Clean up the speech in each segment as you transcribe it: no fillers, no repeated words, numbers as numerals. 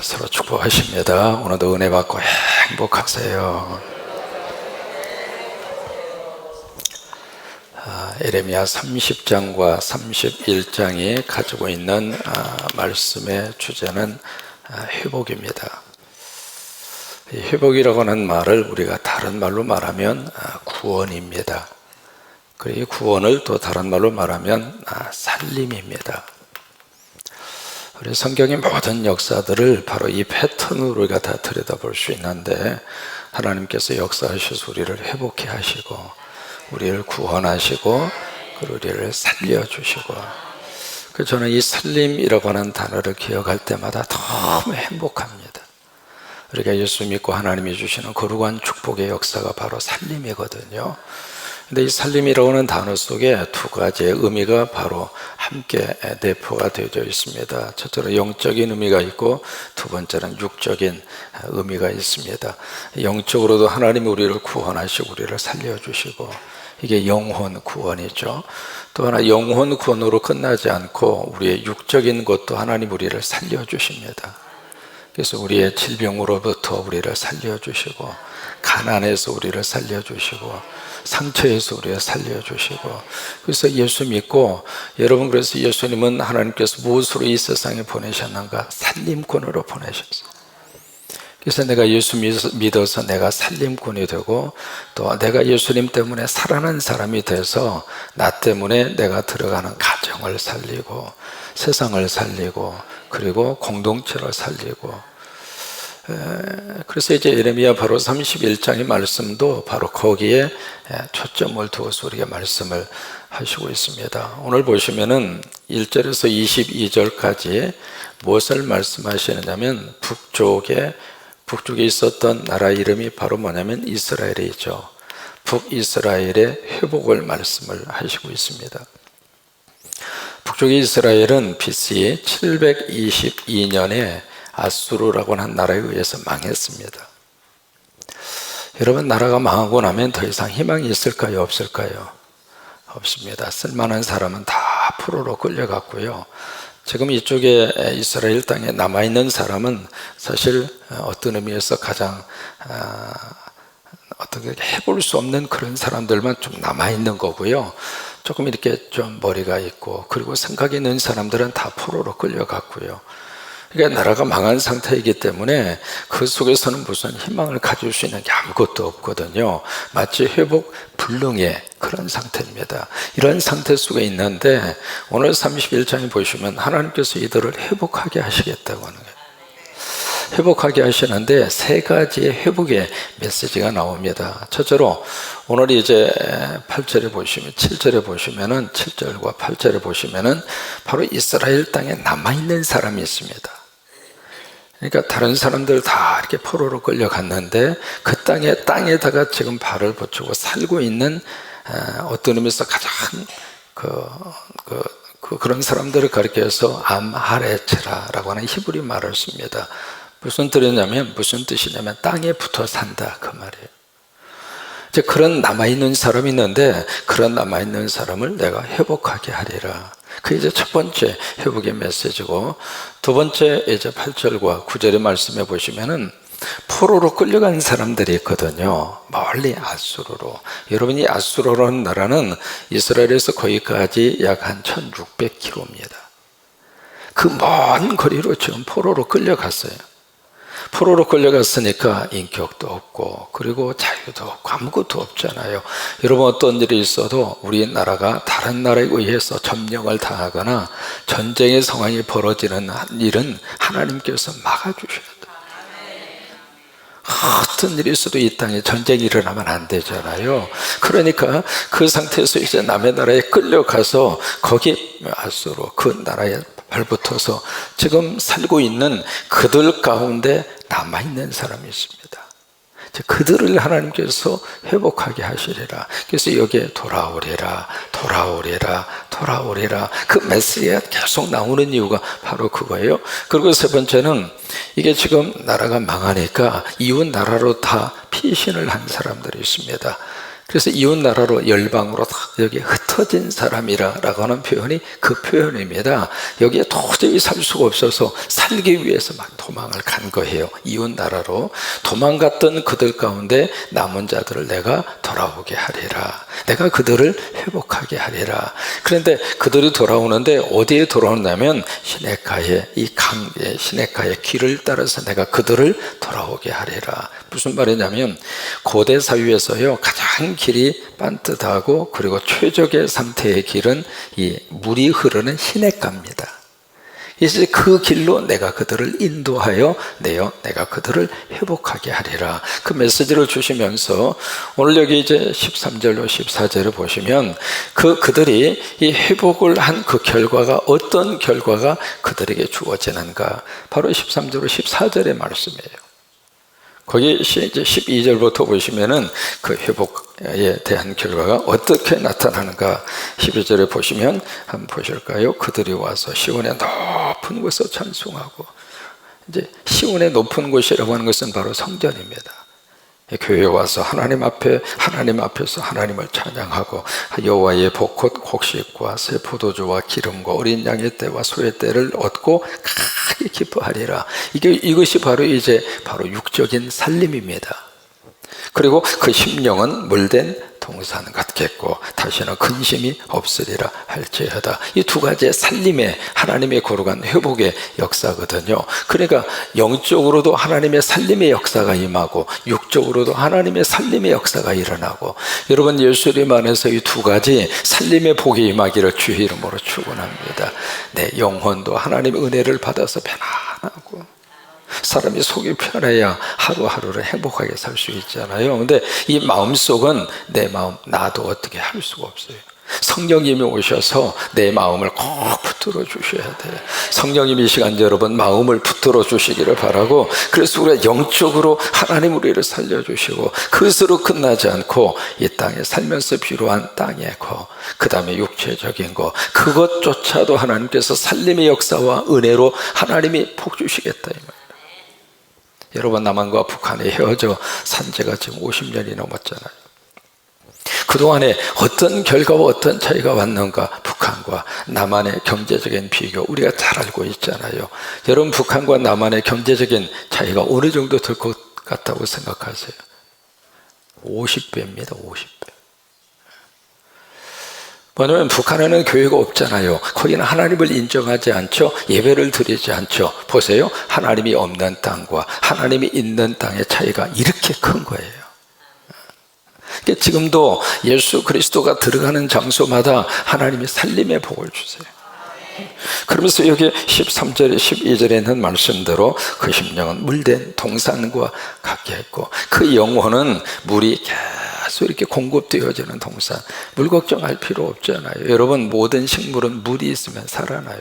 서로 축복하십니다. 오늘도 은혜 받고 행복하세요. 예레미야 30장과 31장이 가지고 있는 말씀의 주제는 회복입니다. 이 회복이라고 하는 말을 우리가 다른 말로 말하면 구원입니다. 그리고 이 구원을 또 다른 말로 말하면 살림입니다. 우리 성경의 모든 역사들을 바로 이 패턴으로 우리가 다 들여다볼 수 있는데, 하나님께서 역사하셔서 우리를 회복해 하시고 우리를 구원하시고 그리고 우리를 살려주시고, 그래서 저는 이 살림이라고 하는 단어를 기억할 때마다 너무 행복합니다. 우리가 예수 믿고 하나님이 주시는 거룩한 축복의 역사가 바로 살림이거든요. 근데 이 살림이라고 하는 단어 속에 두 가지의 의미가 바로 함께 내포가 되어 있습니다. 첫째로 영적인 의미가 있고, 두 번째는 육적인 의미가 있습니다. 영적으로도 하나님이 우리를 구원하시고 우리를 살려주시고, 이게 영혼 구원이죠. 또 하나 영혼 구원으로 끝나지 않고 우리의 육적인 것도 하나님 우리를 살려주십니다. 그래서 우리의 질병으로부터 우리를 살려주시고, 가난에서 우리를 살려주시고, 상처에서 우리를 살려주시고, 그래서 예수 믿고, 여러분, 그래서 예수님은 하나님께서 무엇으로 이 세상에 보내셨는가? 살림꾼으로 보내셨어요. 그래서 내가 예수 믿어서 내가 살림꾼이 되고, 또 내가 예수님 때문에 살아난 사람이 돼서 나 때문에 내가 들어가는 가정을 살리고 세상을 살리고 그리고 공동체를 살리고, 그래서 이제 예레미야 바로 31장의 말씀도 바로 거기에 초점을 두어서 우리가 말씀을 하시고 있습니다. 오늘 보시면은 1절에서 22절까지 무엇을 말씀하시느냐면, 북쪽에 있었던 나라 이름이 바로 뭐냐면 이스라엘이죠. 북이스라엘의 회복을 말씀을 하시고 있습니다. 북쪽의 이스라엘은 BC 722년에 아수르라고 하는 나라에 의해서 망했습니다. 여러분, 나라가 망하고 나면 더 이상 희망이 있을까요? 없을까요? 없습니다. 쓸만한 사람은 다 포로로 끌려갔고요. 지금 이쪽에 이스라엘 땅에 남아있는 사람은 사실 어떤 의미에서 가장 어떻게 해볼 수 없는 그런 사람들만 좀 남아있는 거고요. 조금 이렇게 좀 머리가 있고 그리고 생각이 있는 사람들은 다 포로로 끌려갔고요. 그러니까 나라가 망한 상태이기 때문에 그 속에서는 무슨 희망을 가질 수 있는 게 아무것도 없거든요. 마치 회복 불능의 그런 상태입니다. 이런 상태 속에 있는데, 오늘 31장에 보시면 하나님께서 이들을 회복하게 하시겠다고 하는 거예요. 회복하게 하시는데 세 가지의 회복의 메시지가 나옵니다. 첫째로 오늘 이제 8절에 보시면, 7절에 보시면은, 7절과 8절에 보시면은 바로 이스라엘 땅에 남아있는 사람이 있습니다. 그러니까 다른 사람들 다 이렇게 포로로 끌려갔는데 그 땅에다가 지금 발을 붙이고 살고 있는, 어떤 의미에서 가장 그런 사람들을 가리켜서 암하레체라라고 하는 히브리 말을 씁니다. 무슨 뜻이냐면 땅에 붙어 산다, 그 말이에요. 이제 그런 남아있는 사람이 있는데, 그런 남아있는 사람을 내가 회복하게 하리라. 그게 이제 첫 번째 회복의 메시지고, 두 번째 이제 8절과 9절의 말씀에 보시면은 포로로 끌려간 사람들이 있거든요. 멀리 아수르로. 여러분이 아수르라는 나라는 이스라엘에서 거기까지 약 한 1600km입니다. 그 먼 거리로 지금 포로로 끌려갔어요. 포로로 끌려갔으니까 인격도 없고 그리고 자유도 없고 아무것도 없잖아요. 여러분, 어떤 일이 있어도 우리나라가 다른 나라에 의해서 점령을 당하거나 전쟁의 상황이 벌어지는 일은 하나님께서 막아주셔야 돼요. 어떤 일이 있어도 이 땅에 전쟁이 일어나면 안 되잖아요. 그러니까 그 상태에서 이제 남의 나라에 끌려가서 거기 아수르 그 나라에 발붙어서 지금 살고 있는 그들 가운데 남아있는 사람이 있습니다. 그들을 하나님께서 회복하게 하시리라. 그래서 여기에 돌아오리라 그 메시지가 계속 나오는 이유가 바로 그거예요. 그리고 세 번째는, 이게 지금 나라가 망하니까 이웃 나라로 다 피신을 한 사람들이 있습니다. 그래서 이웃 나라로 열방으로 다 여기 흩어진 사람이라고 하는 표현이 그 표현입니다. 여기에 도저히 살 수가 없어서 살기 위해서 막 도망을 간 거예요. 이웃 나라로 도망갔던 그들 가운데 남은 자들을 내가 돌아오게 하리라. 내가 그들을 회복하게 하리라. 그런데 그들이 돌아오는데 어디에 돌아오냐면 시내가의 이 강의 시내가의 길을 따라서 내가 그들을 돌아오게 하리라. 무슨 말이냐면 고대 사회에서요 가장 길이 반듯하고 그리고 최적의 상태의 길은 이 물이 흐르는 시냇가입니다. 이제 그 길로 내가 그들을 인도하여 내가 그들을 회복하게 하리라. 그 메시지를 주시면서 오늘 여기 이제 13절로 14절을 보시면 그들이 이 회복을 한 그 결과가 어떤 결과가 그들에게 주어지는가, 바로 13절로 14절의 말씀이에요. 거기 이제 12절부터 보시면은 그 회복에 대한 결과가 어떻게 나타나는가 12절에 보시면 한번 보실까요? 그들이 와서 시온의 높은 곳에서 찬송하고, 이제 시온의 높은 곳이라고 하는 것은 바로 성전입니다. 교회에 와서 하나님 앞에서 하나님을 찬양하고 여호와의 복꽃 곡식과 새 포도주와 기름과 어린 양의 떼와 소의 떼를 얻고 크게 기뻐하리라. 이것이 바로 육적인 살림입니다. 그리고 그 심령은 물된 동산 같겠고 다시는 근심이 없으리라 할지어다. 이 두 가지의 살림에 하나님의 거룩한 회복의 역사거든요. 그러니까 영적으로도 하나님의 살림의 역사가 임하고 육적으로도 하나님의 살림의 역사가 일어나고, 여러분 예수님 안에서 이 두 가지 살림의 복이 임하기를 주의 이름으로 축원합니다. 내 영혼도 하나님의 은혜를 받아서 편안하고, 사람이 속이 편해야 하루하루를 행복하게 살 수 있잖아요. 근데 이 마음속은 내 마음 나도 어떻게 할 수가 없어요. 성령님이 오셔서 내 마음을 꼭 붙들어 주셔야 돼요. 성령님이 이 시간 여러분 마음을 붙들어 주시기를 바라고, 그래서 우리가 영적으로 하나님 우리를 살려주시고 그것으로 끝나지 않고 이 땅에 살면서 필요한 땅의 거, 그 다음에 육체적인 거, 그것조차도 하나님께서 살림의 역사와 은혜로 하나님이 복 주시겠다 이 말이에요. 여러분 남한과 북한이 헤어져 산 지가 지금 50년이 넘었잖아요. 그동안에 어떤 결과와 어떤 차이가 왔는가, 북한과 남한의 경제적인 비교 우리가 잘 알고 있잖아요. 여러분 북한과 남한의 경제적인 차이가 어느 정도 될 것 같다고 생각하세요? 50배입니다. 50배. 뭐냐면 북한에는 교회가 없잖아요. 거기는 하나님을 인정하지 않죠. 예배를 드리지 않죠. 보세요. 하나님이 없는 땅과 하나님이 있는 땅의 차이가 이렇게 큰 거예요. 그러니까 지금도 예수 그리스도가 들어가는 장소마다 하나님이 살림의 복을 주세요. 그러면서 여기 13절에 12절에 있는 말씀대로 그 심령은 물된 동산과 같게 했고, 그 영혼은 물이 계속 이렇게 공급되어지는 동산. 물 걱정할 필요 없잖아요. 여러분 모든 식물은 물이 있으면 살아나요.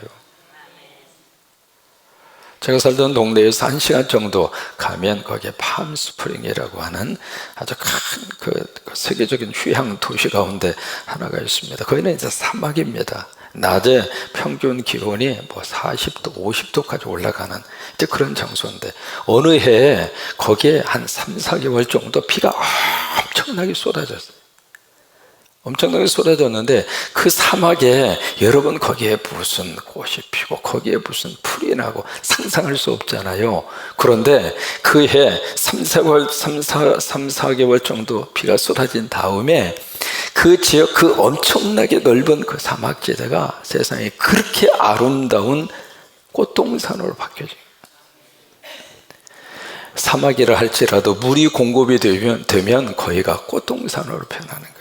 제가 살던 동네에서 1시간 정도 가면 거기에 팜스프링이라고 하는 아주 큰 그 세계적인 휴양 도시 가운데 하나가 있습니다. 거기는 이제 사막입니다. 낮에 평균 기온이 40도, 50도까지 올라가는 이제 그런 장소인데, 어느 해에 거기에 한 3, 4개월 정도 비가 엄청나게 쏟아졌어요. 엄청나게 쏟아졌는데 그 사막에 여러분 거기에 무슨 꽃이 피고 거기에 무슨 풀이 나고 상상할 수 없잖아요. 그런데 그 해 3, 4개월 정도 비가 쏟아진 다음에 그 지역, 그 엄청나게 넓은 그 사막지대가 세상에 그렇게 아름다운 꽃동산으로 바뀌어져요. 사막이라 할지라도 물이 공급이 되면 거기가 꽃동산으로 변하는 거예요.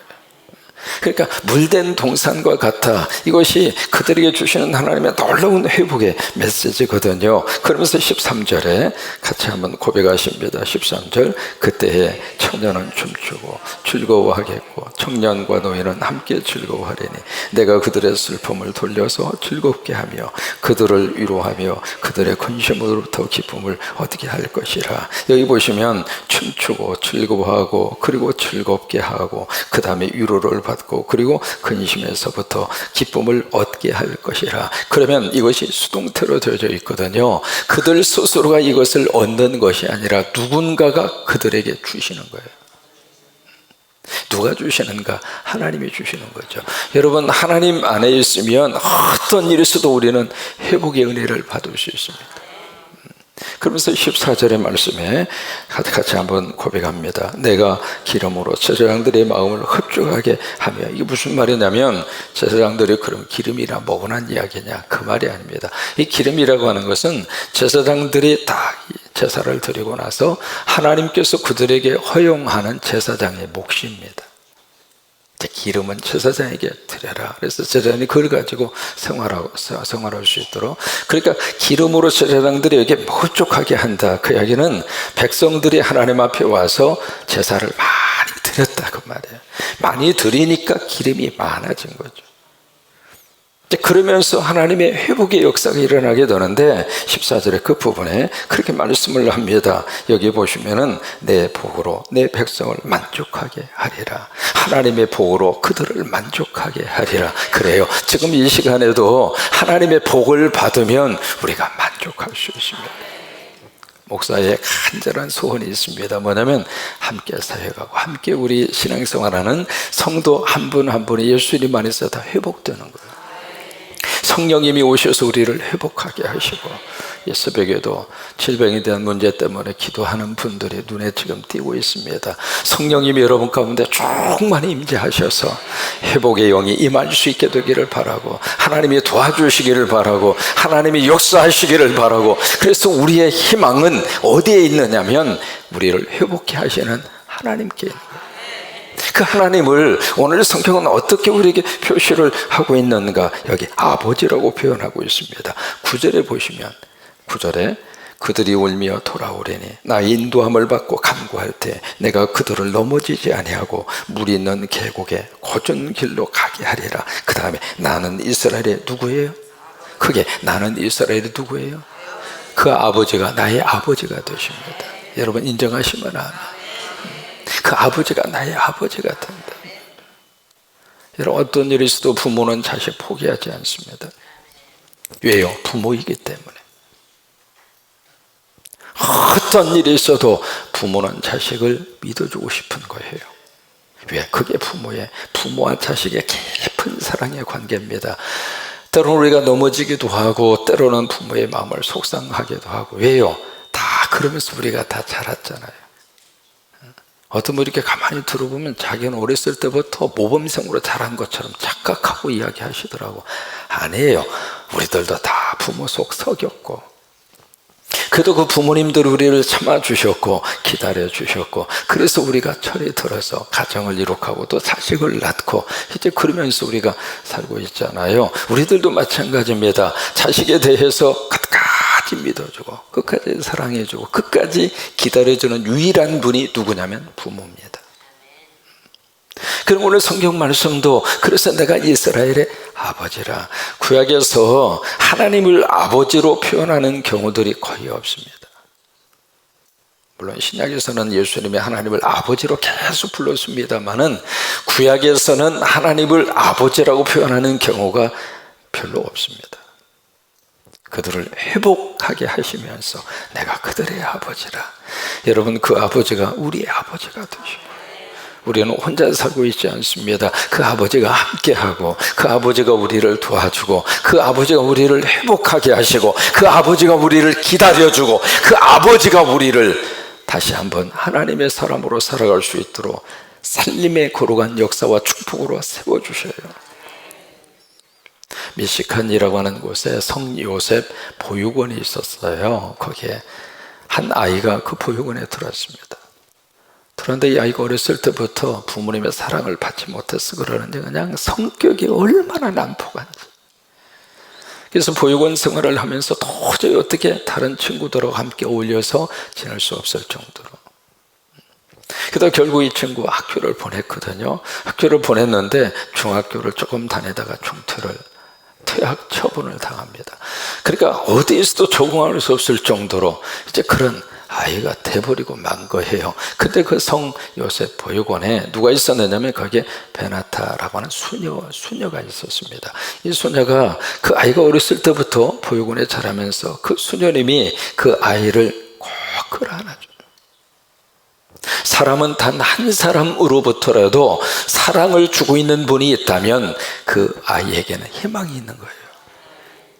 그러니까 물된 동산과 같아. 이것이 그들에게 주시는 하나님의 놀라운 회복의 메시지거든요. 그러면서 13절에 같이 한번 고백하십니다. 13절, 그때에 처녀는 춤추고 즐거워하겠고 청년과 노인은 함께 즐거워하리니 내가 그들의 슬픔을 돌려서 즐겁게 하며 그들을 위로하며 그들의 근심으로부터 기쁨을 얻게 할 것이라. 여기 보시면 춤추고 즐거워하고 그리고 즐겁게 하고 그 다음에 위로를 받고 그리고 근심에서부터 기쁨을 얻게 할 것이라. 그러면 이것이 수동태로 되어져 있거든요. 그들 스스로가 이것을 얻는 것이 아니라 누군가가 그들에게 주시는 거예요. 누가 주시는가? 하나님이 주시는 거죠. 여러분, 하나님 안에 있으면 어떤 일이 있어도 우리는 회복의 은혜를 받을 수 있습니다. 그러면서 14절의 말씀에 같이 한번 고백합니다. 내가 기름으로 제사장들의 마음을 흡족하게 하며, 이게 무슨 말이냐면, 제사장들이 그럼 기름이나 먹으란 이야기냐? 그 말이 아닙니다. 이 기름이라고 하는 것은 제사장들이 다 제사를 드리고 나서 하나님께서 그들에게 허용하는 제사장의 몫입니다. 기름은 제사장에게 드려라. 그래서 제사장이 그걸 가지고 생활할 수 있도록. 그러니까 기름으로 제사장들에게 흡족하게 한다. 그 이야기는 백성들이 하나님 앞에 와서 제사를 많이 드렸다, 그 말이에요. 많이 드리니까 기름이 많아진 거죠. 그러면서 하나님의 회복의 역사가 일어나게 되는데, 14절의 그 부분에 그렇게 말씀을 합니다. 여기 보시면은 내 복으로 내 백성을 만족하게 하리라. 하나님의 복으로 그들을 만족하게 하리라. 그래요. 지금 이 시간에도 하나님의 복을 받으면 우리가 만족할 수 있습니다. 목사의 간절한 소원이 있습니다. 뭐냐면 함께 사역하고 함께 우리 신앙생활하는 성도 한 분 한 분이 예수님 안에서 다 회복되는 거예요. 성령님이 오셔서 우리를 회복하게 하시고, 이 새벽에도 질병에 대한 문제 때문에 기도하는 분들이 눈에 지금 띄고 있습니다. 성령님이 여러분 가운데 충만히 임재하셔서 회복의 영이 임할 수 있게 되기를 바라고, 하나님이 도와주시기를 바라고, 하나님이 역사하시기를 바라고. 그래서 우리의 희망은 어디에 있느냐면 우리를 회복케 하시는 하나님께 있는 거예요. 그 하나님을 오늘 성경은 어떻게 우리에게 표시를 하고 있는가? 여기 아버지라고 표현하고 있습니다. 9절에 보시면, 9절에 그들이 울며 돌아오려니 나 인도함을 받고 간구할 때 내가 그들을 넘어지지 아니하고 물 있는 계곡에 고전 길로 가게 하리라. 그 다음에 나는 이스라엘의 누구예요? 크게, 나는 이스라엘의 누구예요? 그 아버지가 나의 아버지가 되십니다. 여러분 인정하시면 아멘. 그 아버지가 나의 아버지가 된다. 여러분, 어떤 일이 있어도 부모는 자식 포기하지 않습니다. 왜요? 부모이기 때문에. 어떤 일이 있어도 부모는 자식을 믿어주고 싶은 거예요. 왜? 그게 부모와 자식의 깊은 사랑의 관계입니다. 때로는 우리가 넘어지기도 하고, 때로는 부모의 마음을 속상하기도 하고. 왜요? 다 그러면서 우리가 다 자랐잖아요. 어떤 분이 이렇게 가만히 들어보면 자기는 어렸을 때부터 모범생으로 자란 것처럼 착각하고 이야기하시더라고. 아니에요. 우리들도 다 부모 속 썩였고, 그래도 그 부모님들 우리를 참아주셨고 기다려주셨고, 그래서 우리가 철이 들어서 가정을 이룩하고 또 자식을 낳고 이제 그러면서 우리가 살고 있잖아요. 우리들도 마찬가지입니다. 자식에 대해서 끝까지 믿어주고 끝까지 사랑해주고 끝까지 기다려주는 유일한 분이 누구냐면 부모입니다. 그럼 오늘 성경 말씀도, 그래서 내가 이스라엘의 아버지라. 구약에서 하나님을 아버지로 표현하는 경우들이 거의 없습니다. 물론 신약에서는 예수님이 하나님을 아버지로 계속 불렀습니다마는 구약에서는 하나님을 아버지라고 표현하는 경우가 별로 없습니다. 그들을 회복하게 하시면서 내가 그들의 아버지라. 여러분, 그 아버지가 우리의 아버지가 되시고, 우리는 혼자 살고 있지 않습니다. 그 아버지가 함께하고, 그 아버지가 우리를 도와주고, 그 아버지가 우리를 회복하게 하시고, 그 아버지가 우리를 기다려주고, 그 아버지가 우리를 다시 한번 하나님의 사람으로 살아갈 수 있도록 살림의 거룩한 역사와 축복으로 세워주셔요. 미시칸이라고 하는 곳에 성 요셉 보육원이 있었어요. 거기에 한 아이가 그 보육원에 들어왔습니다. 그런데 이 아이가 어렸을 때부터 부모님의 사랑을 받지 못해서 그러는데 그냥 성격이 얼마나 난폭한지. 그래서 보육원 생활을 하면서 도저히 어떻게 다른 친구들하고 함께 어울려서 지낼 수 없을 정도로. 그러다 결국 이 친구가 학교를 보냈거든요. 학교를 보냈는데 중학교를 조금 다니다가 중퇴를, 퇴학 처분을 당합니다. 그러니까 어디에서도 적응할 수 없을 정도로 이제 그런 아이가 돼버리고 만 거예요. 그때 그 성 요셉 보육원에 누가 있었느냐면 거기에 베나타라고 하는 수녀가 있었습니다. 이 수녀가, 그 아이가 어렸을 때부터 보육원에 자라면서 그 수녀님이 그 아이를 꼭 끌어안아줘요. 사람은 단 한 사람으로부터라도 사랑을 주고 있는 분이 있다면 그 아이에게는 희망이 있는 거예요.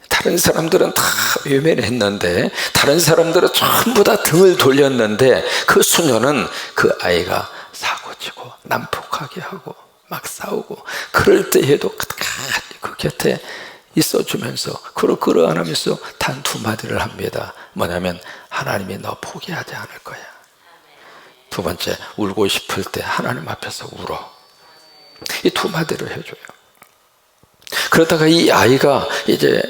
다른 사람들은 다 외면했는데, 다른 사람들은 전부 다 등을 돌렸는데, 그 수녀는 그 아이가 사고치고 난폭하게 하고 막 싸우고 그럴 때에도 끝까지 그 곁에 있어주면서 그를 끌어안으면서 단 두 마디를 합니다. 뭐냐면, 하나님이 너 포기하지 않을 거야. 두 번째, 울고 싶을 때 하나님 앞에서 울어. 이 두 마디를 해줘요. 그러다가 이 아이가 이제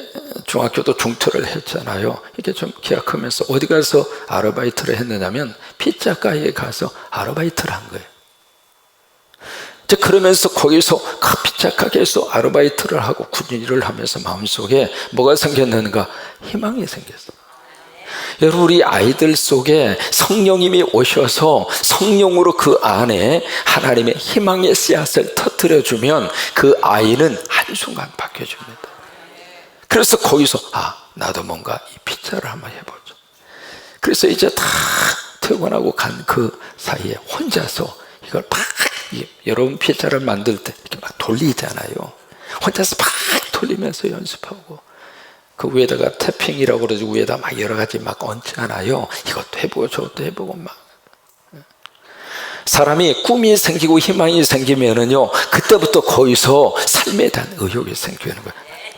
중학교도 중퇴를 했잖아요. 이게 좀 키가 크면서 어디 가서 아르바이트를 했느냐면 피자 가게에 가서 아르바이트를 한 거예요. 이제 그러면서 거기서 그 피자 가게에서 아르바이트를 하고 군인을 하면서 마음속에 뭐가 생겼는가? 희망이 생겼어요. 여러분, 우리 아이들 속에 성령님이 오셔서 성령으로 그 안에 하나님의 희망의 씨앗을 터뜨려주면 그 아이는 한순간 바뀌어줍니다. 그래서 거기서 나도 뭔가 이 피자를 한번 해보죠. 그래서 이제 다 퇴근하고 간 그 사이에 혼자서 이걸 막, 여러분 피자를 만들 때 이렇게 막 돌리잖아요. 혼자서 막 돌리면서 연습하고, 그 위에다가 태핑이라고 그러지, 위에다 막 여러 가지 막 얹잖아요. 이것도 해보고 저것도 해보고 막. 사람이 꿈이 생기고 희망이 생기면은요, 그때부터 거기서 삶에 대한 의욕이 생기는 거예요.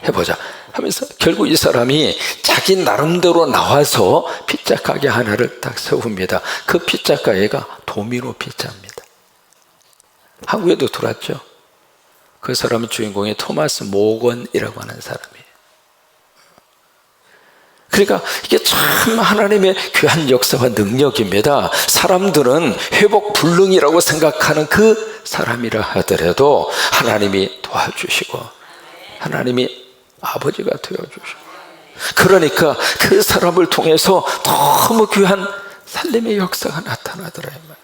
해보자 하면서 결국 이 사람이 자기 나름대로 나와서 피자 가게 하나를 딱 세웁니다. 그 피자 가게가 도미노 피자입니다. 한국에도 들어왔죠. 그 사람은 주인공이 토마스 모건이라고 하는 사람이에요. 그러니까 이게 참 하나님의 귀한 역사와 능력입니다. 사람들은 회복 불능이라고 생각하는 그 사람이라 하더라도 하나님이 도와주시고 하나님이 아버지가 되어주시고, 그러니까 그 사람을 통해서 너무 귀한 살림의 역사가 나타나더라 이 말이에요.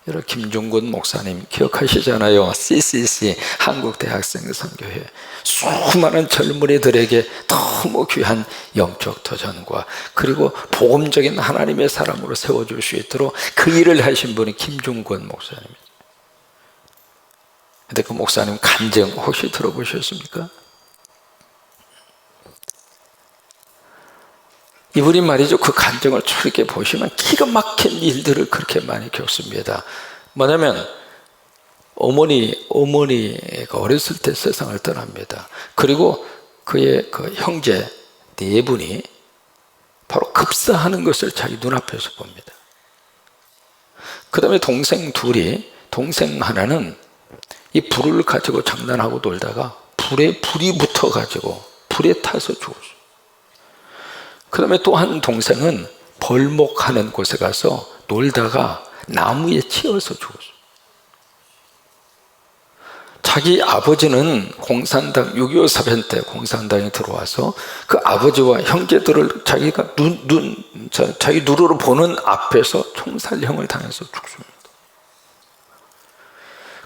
여러분, 김종근 목사님 기억하시잖아요. CCC 한국대학생선교회, 수많은 젊은이들에게 너무 귀한 영적 도전과 그리고 복음적인 하나님의 사람으로 세워줄 수 있도록 그 일을 하신 분이 김종근 목사님이죠. 근데 그 목사님 간증 혹시 들어보셨습니까? 이분이 말이죠, 그 간증을 이렇게 보시면 기가 막힌 일들을 그렇게 많이 겪습니다. 뭐냐면 어머니가 어렸을 때 세상을 떠납니다. 그리고 그의 그 형제 네 분이 바로 급사하는 것을 자기 눈앞에서 봅니다. 그 다음에 동생 둘이, 동생 하나는 이 불을 가지고 장난하고 놀다가 불이 붙어가지고 불에 타서 죽었어요. 그 다음에 또 한 동생은 벌목하는 곳에 가서 놀다가 나무에 치여서 죽었어요. 자기 아버지는 공산당 6.25 사변 때 공산당에 들어와서 그 아버지와 형제들을 자기가 자기 눈으로 보는 앞에서 총살형을 당해서 죽습니다.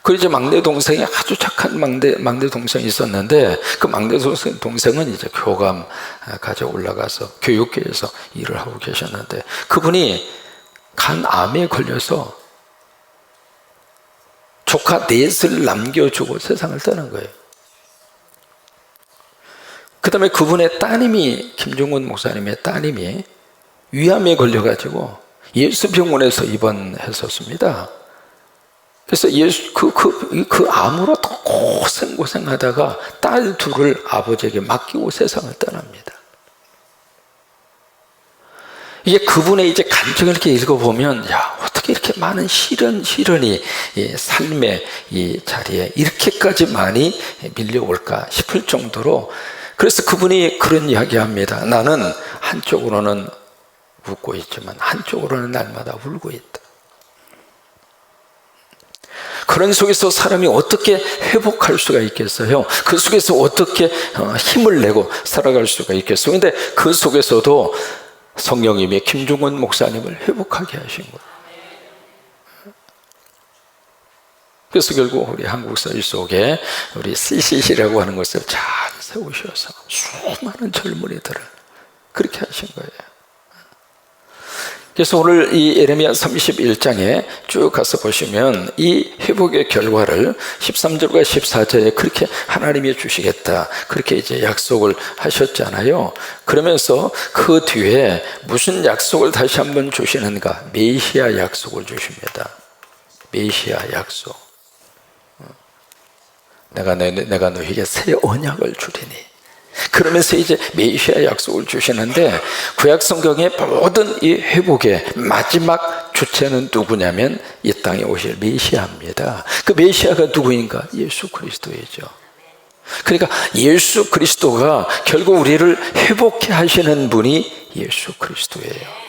그 이제 막내 동생이 아주 착한 막내 동생이 있었는데, 그 막내 동생은 이제 교감 가져 올라가서 교육계에서 일을 하고 계셨는데, 그분이 간암에 걸려서 조카 넷을 남겨주고 세상을 떠난 거예요. 그 다음에 그분의 따님이, 김종근 목사님의 따님이 위암에 걸려가지고 예수병원에서 입원했었습니다. 그래서 그 암으로 고생하다가 딸 둘을 아버지에게 맡기고 세상을 떠납니다. 이게 그분의 이제 간증을 이렇게 읽어보면, 야, 어떻게 이렇게 많은 시련이 이 삶의 이 자리에 이렇게까지 많이 밀려올까 싶을 정도로, 그래서 그분이 그런 이야기 합니다. 나는 한쪽으로는 웃고 있지만 한쪽으로는 날마다 울고 있다. 그런 속에서 사람이 어떻게 회복할 수가 있겠어요? 그 속에서 어떻게 힘을 내고 살아갈 수가 있겠어요? 근데 그 속에서도 성령님이 김종근 목사님을 회복하게 하신 거예요. 그래서 결국 우리 한국 사회 속에 우리 CCC라고 하는 것을 잘 세우셔서 수많은 젊은이들을 그렇게 하신 거예요. 그래서 오늘 이 예레미야 31장에 쭉 가서 보시면 이 회복의 결과를 13절과 14절에 그렇게 하나님이 주시겠다, 그렇게 이제 약속을 하셨잖아요. 그러면서 그 뒤에 무슨 약속을 다시 한번 주시는가? 메시아 약속을 주십니다. 메시아 약속. 내가 너에게 새 언약을 주리니. 그러면서 이제 메시아 약속을 주시는데, 구약 성경의 모든 이 회복의 마지막 주체는 누구냐면 이 땅에 오실 메시아입니다. 그 메시아가 누구인가? 예수 그리스도이죠. 그러니까 예수 그리스도가 결국 우리를 회복해 하시는 분이 예수 그리스도예요.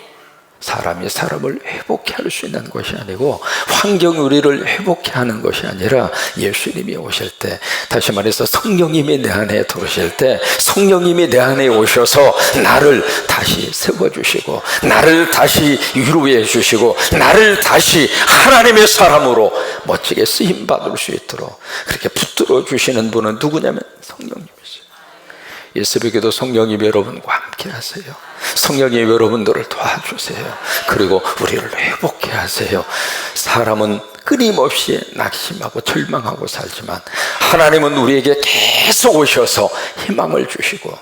사람이 사람을 회복해 할 수 있는 것이 아니고, 환경이 우리를 회복해 하는 것이 아니라, 예수님이 오실 때, 다시 말해서 성령님이 내 안에 들어오실 때, 성령님이 내 안에 오셔서 나를 다시 세워주시고, 나를 다시 위로해 주시고, 나를 다시 하나님의 사람으로 멋지게 쓰임받을 수 있도록 그렇게 붙들어 주시는 분은 누구냐면 성령님이세요. 이 새벽에도 성령님이 여러분과 함께 하세요. 성령님이 여러분들을 도와주세요. 그리고 우리를 회복해 하세요. 사람은 끊임없이 낙심하고 절망하고 살지만, 하나님은 우리에게 계속 오셔서 희망을 주시고,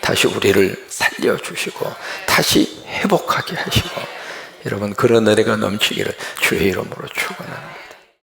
다시 우리를 살려주시고, 다시 회복하게 하시고, 여러분 그런 은혜가 넘치기를 주의 이름으로 축원합니다.